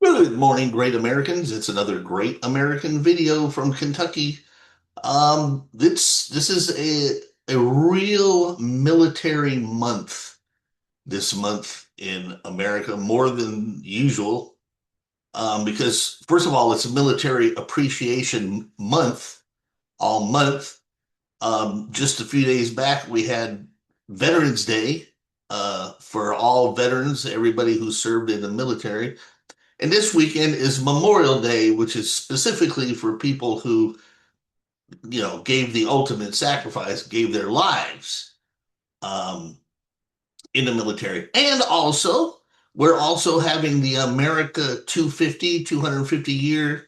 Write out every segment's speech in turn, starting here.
Good morning, great Americans. It's another great American video from Kentucky. This is a real military month this month in America, more than usual. Because first of all, it's a military appreciation month, all month. Just a few days back, we had Veterans Day, for all veterans, everybody who served in the military. And this weekend is Memorial Day, which is specifically for people who, gave the ultimate sacrifice, gave their lives um, in the military. And also, we're also having the America 250, 250 year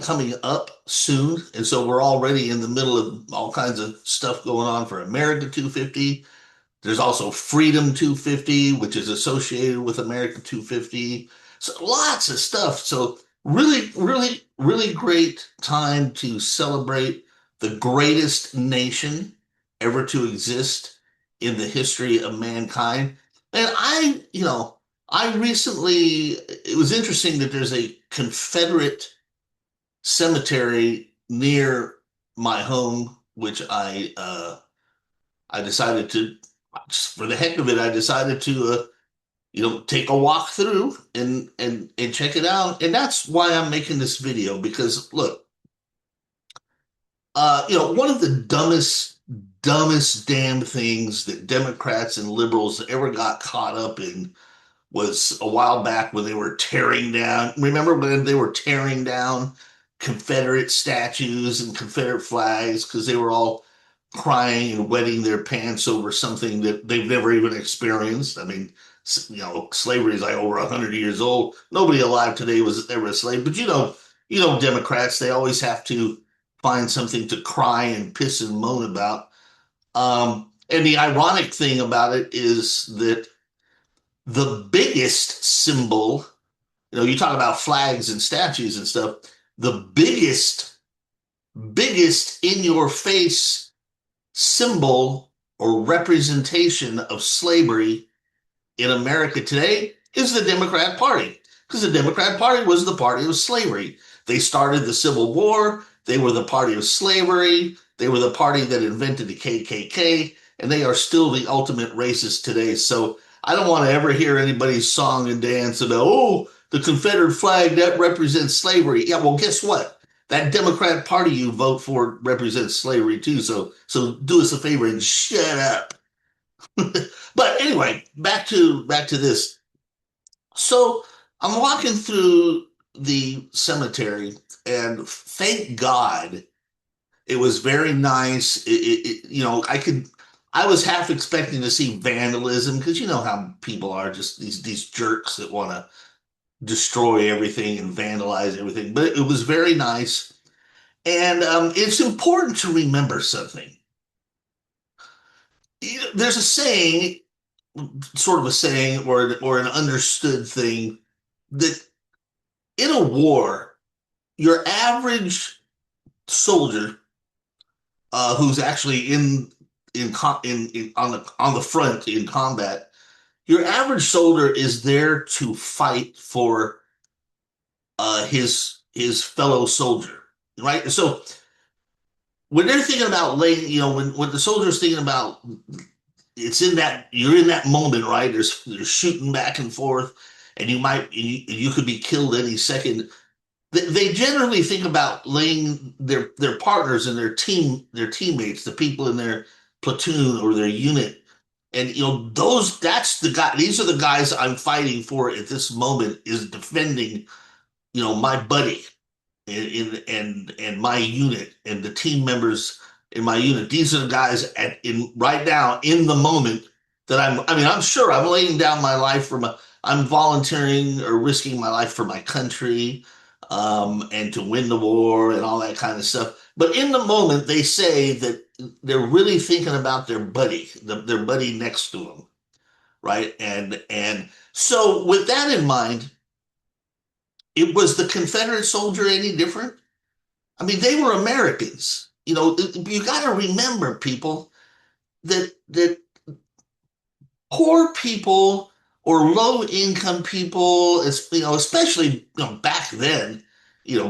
coming up soon. And so we're already in the middle of all kinds of stuff going on for America 250. There's also Freedom 250, which is associated with America 250. So lots of stuff. So really, really, really great time to celebrate the greatest nation ever to exist in the history of mankind. And I recently, it was interesting that there's a Confederate cemetery near my home, which I decided to, just for the heck of it, I decided to, take a walk through and check it out. And that's why I'm making this video because look, one of the dumbest damn things that Democrats and liberals ever got caught up in was a while back when they were tearing down. Remember when they were tearing down Confederate statues and Confederate flags because they were all crying and wetting their pants over something that they've never even experienced. I mean, slavery is like over 100 years old. Nobody alive today was ever a slave. But Democrats, they always have to find something to cry and piss and moan about. And the ironic thing about it is that the biggest symbol, you talk about flags and statues and stuff, the biggest in your face symbol or representation of slavery in America today is the Democrat Party, because the Democrat Party was the party of slavery. They started the Civil War. They were the party of slavery. They were the party that invented the KKK, and they are still the ultimate racist today. So I don't want to ever hear anybody's song and dance about, oh, the Confederate flag that represents slavery. Yeah, well, guess what? That Democrat Party you vote for represents slavery too. So do us a favor and shut up. But anyway, back to this. So I'm walking through the cemetery, and thank God it was very nice. I was half expecting to see vandalism because you know how people are, just these jerks that want to destroy everything and vandalize everything. But it was very nice, and it's important to remember something. There's a saying, sort of a saying, or an understood thing that in a war, your average soldier who's actually on the front in combat, your average soldier is there to fight for his fellow soldier, right? So when they're thinking about laying, when the soldier's thinking about, you're in that moment, right? There's shooting back and forth, and you could be killed any second. They generally think about laying their partners and their teammates, the people in their platoon or their unit, and that's the guy. These are the guys I'm fighting for at this moment, is defending my buddy and my unit and the team members in my unit. These are the guys in right now in the moment that I'm sure I'm laying down my life I'm volunteering or risking my life for my country, and to win the war and all that kind of stuff. But in the moment, they say that they're really thinking about their buddy, their buddy next to them, right? And so with that in mind, it was the Confederate soldier any different? I mean, they were Americans. You got to remember, people, that poor people or low income people, especially back then,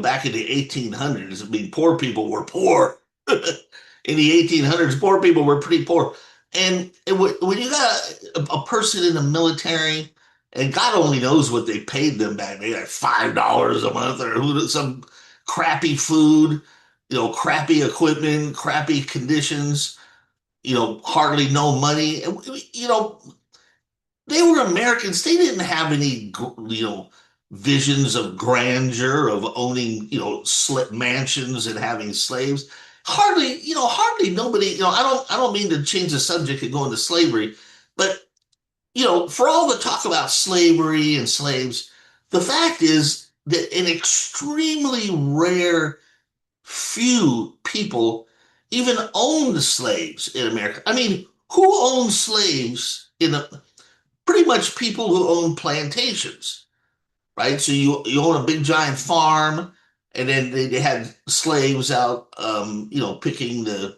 back in the 1800s. I mean, poor people were poor. In the 1800s, poor people were pretty poor. And when you got a person in the military, and God only knows what they paid them back then, like $5 a month or some crappy food, crappy equipment, crappy conditions, hardly no money. And, they were Americans. They didn't have any, visions of grandeur, of owning, slip mansions and having slaves. Hardly nobody, I don't mean to change the subject and go into slavery, but, for all the talk about slavery and slaves, the fact is that an extremely rare few people even owned slaves in America. I mean, who owned slaves pretty much people who own plantations, right? So you own a big giant farm, and then they had slaves out, picking the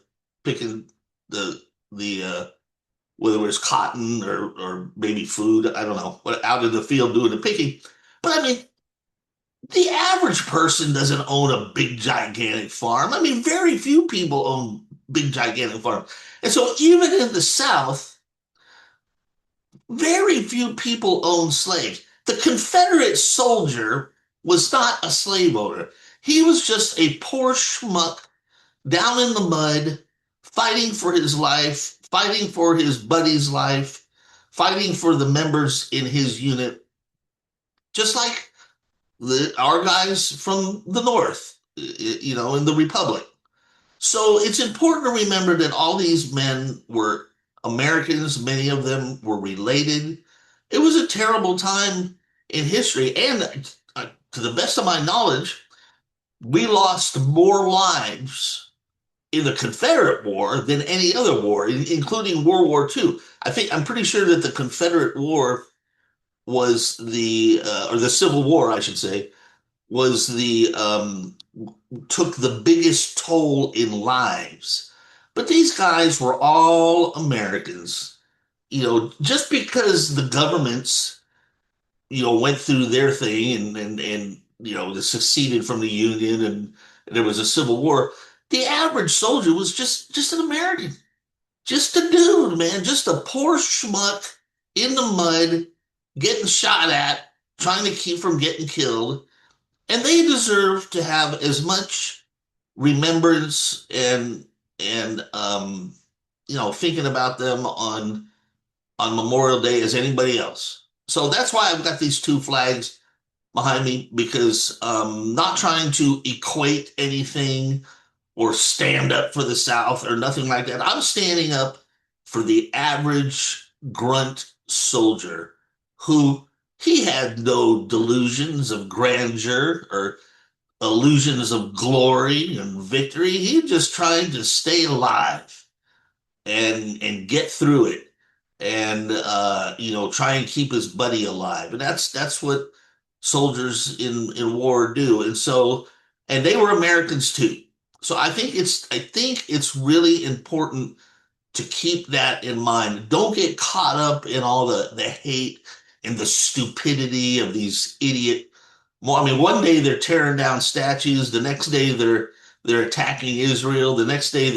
whether it was cotton or maybe food, I don't know, but out in the field doing the picking. But I mean, the average person doesn't own a big gigantic farm. I mean, very few people own big gigantic farms, and so even in the South very few people owned slaves. The Confederate soldier was not a slave owner. He was just a poor schmuck down in the mud, fighting for his life, fighting for his buddy's life, fighting for the members in his unit, just like our guys from the North, in the Republic. So it's important to remember that all these men were Americans, many of them were related. It was a terrible time in history. And to the best of my knowledge, we lost more lives in the Confederate War than any other war, including World War II. I'm pretty sure that the Confederate War was or the Civil War, I should say, was took the biggest toll in lives. But these guys were all Americans. Just because the governments, went through their thing and seceded from the Union and there was a civil war, the average soldier was just an American. Just a dude, man, just a poor schmuck in the mud, getting shot at, trying to keep from getting killed. And they deserve to have as much remembrance and thinking about them on Memorial Day as anybody else. So that's why I've got these two flags behind me because not trying to equate anything or stand up for the South or nothing like that. I'm standing up for the average grunt soldier who he had no delusions of grandeur or illusions of glory and victory. He just tried to stay alive and get through it and try and keep his buddy alive. And that's what soldiers in war do. And they were Americans too. So I think it's really important to keep that in mind. Don't get caught up in all the hate and the stupidity of these idiot. Well, I mean, one day they're tearing down statues, the next day they're attacking Israel, the next day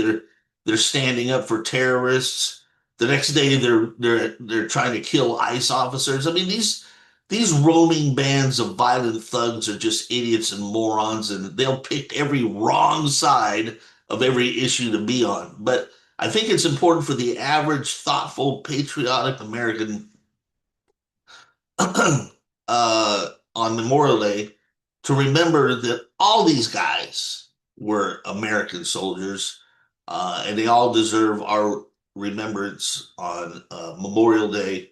they're standing up for terrorists, the next day they're trying to kill ICE officers. I mean, these roaming bands of violent thugs are just idiots and morons, and they'll pick every wrong side of every issue to be on. But I think it's important for the average, thoughtful, patriotic American on Memorial Day to remember that all these guys were American soldiers, and they all deserve our remembrance on Memorial Day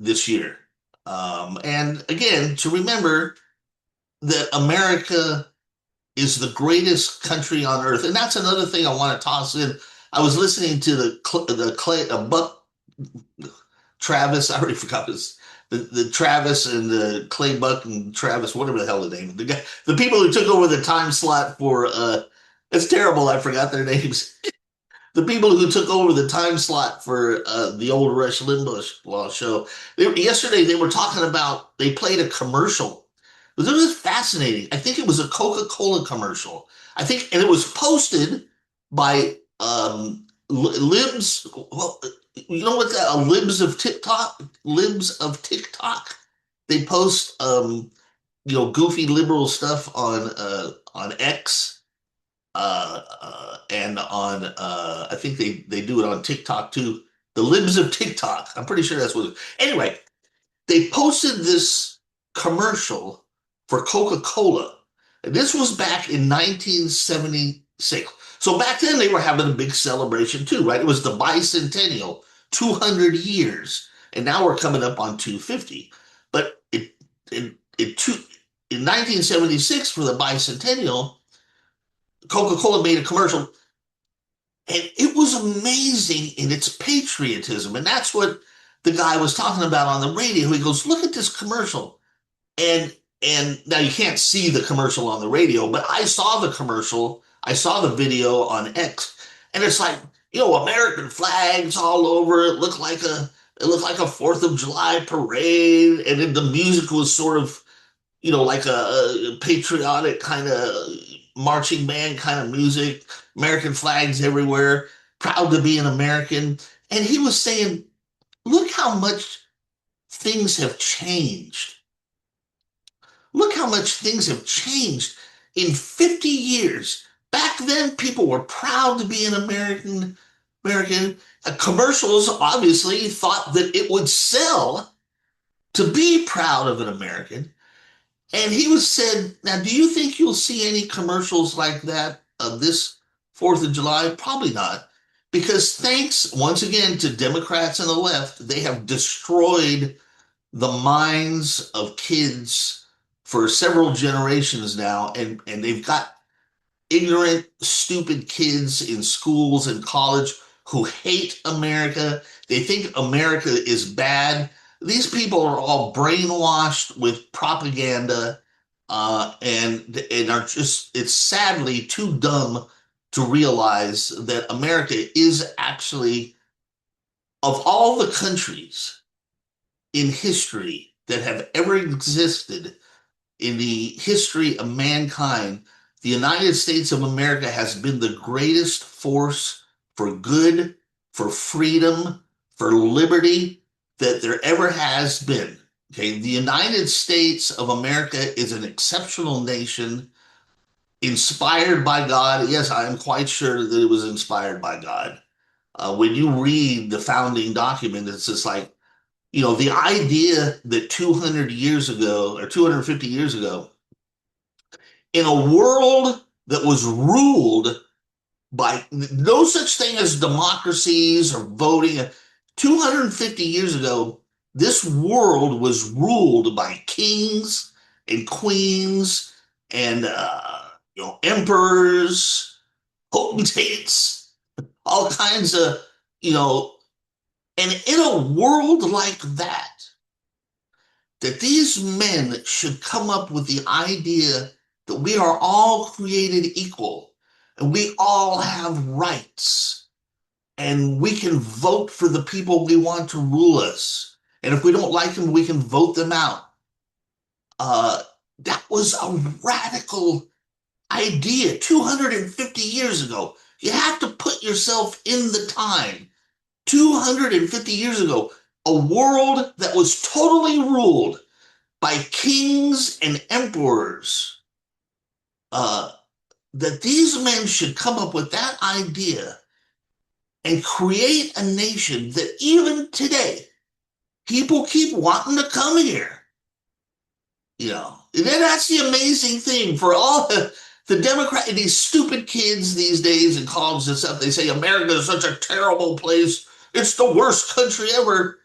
this year. And again, to remember that America is the greatest country on earth, and that's another thing I want to toss in. I was listening to the Clay Buck Travis. I already forgot the Travis and the Clay Buck and Travis, whatever the hell the name. The people who took over the time slot for it's terrible. I forgot their names. the people who took over the time slot for the old Rush Limbaugh show. Yesterday they were talking about they played a commercial. It was fascinating. I think it was a Coca-Cola commercial. I think, and it was posted by libs. Well, you know what? Libs of TikTok. Libs of TikTok. They post goofy liberal stuff on X and on I think they do it on TikTok too. The libs of TikTok. I'm pretty sure that's what it is. Anyway, they posted this commercial for Coca-Cola. And this was back in 1976. So back then they were having a big celebration too, right? It was the bicentennial, 200 years. And now we're coming up on 250. But in 1976 for the bicentennial, Coca-Cola made a commercial and it was amazing in its patriotism. And that's what the guy was talking about on the radio. He goes, look at this commercial. And and now you can't see the commercial on the radio, but I saw the commercial. I saw the video on X, and it's like, American flags all over. It looked like a Fourth of July parade, and then the music was sort of, like a patriotic kind of marching band kind of music, American flags everywhere, proud to be an American. And he was saying, look how much things have changed. Look how much things have changed in 50 years. Back then, people were proud to be an American. American commercials obviously thought that it would sell to be proud of an American. And he was said, now, do you think you'll see any commercials like that of this 4th of July? Probably not. Because thanks once again to Democrats and the left, they have destroyed the minds of kids for several generations now. And they've got ignorant, stupid kids in schools and college who hate America. They think America is bad. These people are all brainwashed with propaganda and are just, it's sadly too dumb to realize that America is actually, of all the countries in history that have ever existed in the history of mankind, the United States of America has been the greatest force for good, for freedom, for liberty that there ever has been. Okay, the United States of America is an exceptional nation, inspired by God. Yes, I am quite sure that it was inspired by God. When you read the founding document, it's just like, the idea that 200 years ago or 250 years ago, in a world that was ruled by no such thing as democracies or voting, 250 years ago, this world was ruled by kings and queens and emperors, potentates, all kinds of, you know, and in a world like that these men should come up with the idea that we are all created equal and we all have rights and we can vote for the people we want to rule us. And if we don't like them, we can vote them out. That was a radical idea 250 years ago. You have to put yourself in the time. 250 years ago, a world that was totally ruled by kings and emperors, that these men should come up with that idea and create a nation that even today, people keep wanting to come here. And then that's the amazing thing for all the Democrat, these stupid kids these days in college and stuff. They say America is such a terrible place. It's the worst country ever.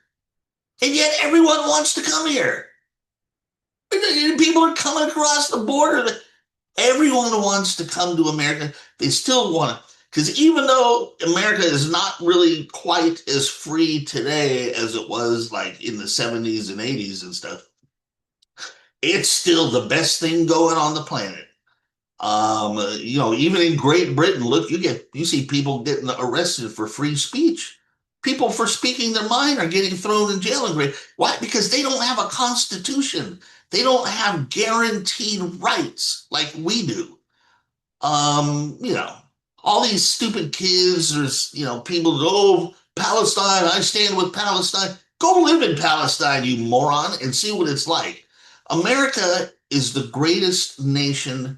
And yet everyone wants to come here. People are coming across the border. Everyone wants to come to America. They still want to. Because even though America is not really quite as free today as it was like in the 70s and 80s and stuff, it's still the best thing going on the planet. Even in Great Britain, look, you see people getting arrested for free speech. People for speaking their mind are getting thrown in jail in Great. Why? Because they don't have a constitution. They don't have guaranteed rights like we do. Um, you know, all these stupid kids, people go, oh, Palestine, I stand with Palestine. Go live in Palestine, you moron, and see what it's like. America is the greatest nation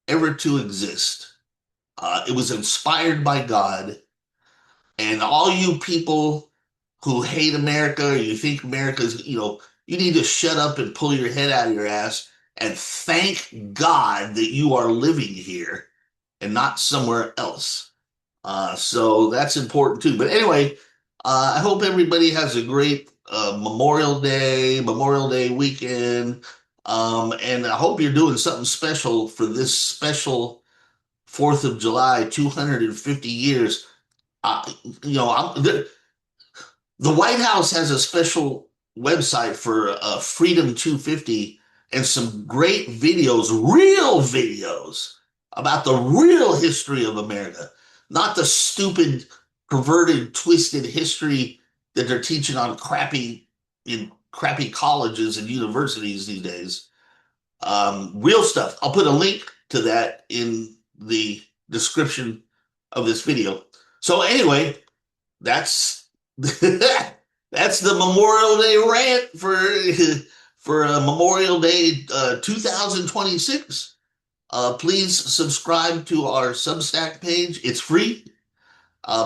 ever to exist. It was inspired by God, and all you people who hate America, or you think America's, you need to shut up and pull your head out of your ass and thank God that you are living here and not somewhere else. So that's important too. But anyway, I hope everybody has a great Memorial Day weekend. And I hope you're doing something special for this special 4th of July, 250 years. Uh, you know, the White House has a special website for Freedom 250 and some great videos, real videos about the real history of America, not the stupid, perverted, twisted history that they're teaching on crappy colleges and universities these days. Real stuff. I'll put a link to that in the description of this video. So anyway, that's that's the Memorial Day rant for Memorial Day 2026. Please subscribe to our Substack page. It's free.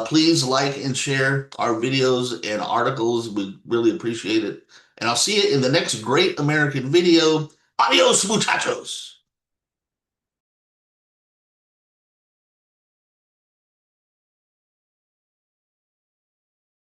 Please like and share our videos and articles. We really appreciate it. And I'll see you in the next great American video. Adios, muchachos.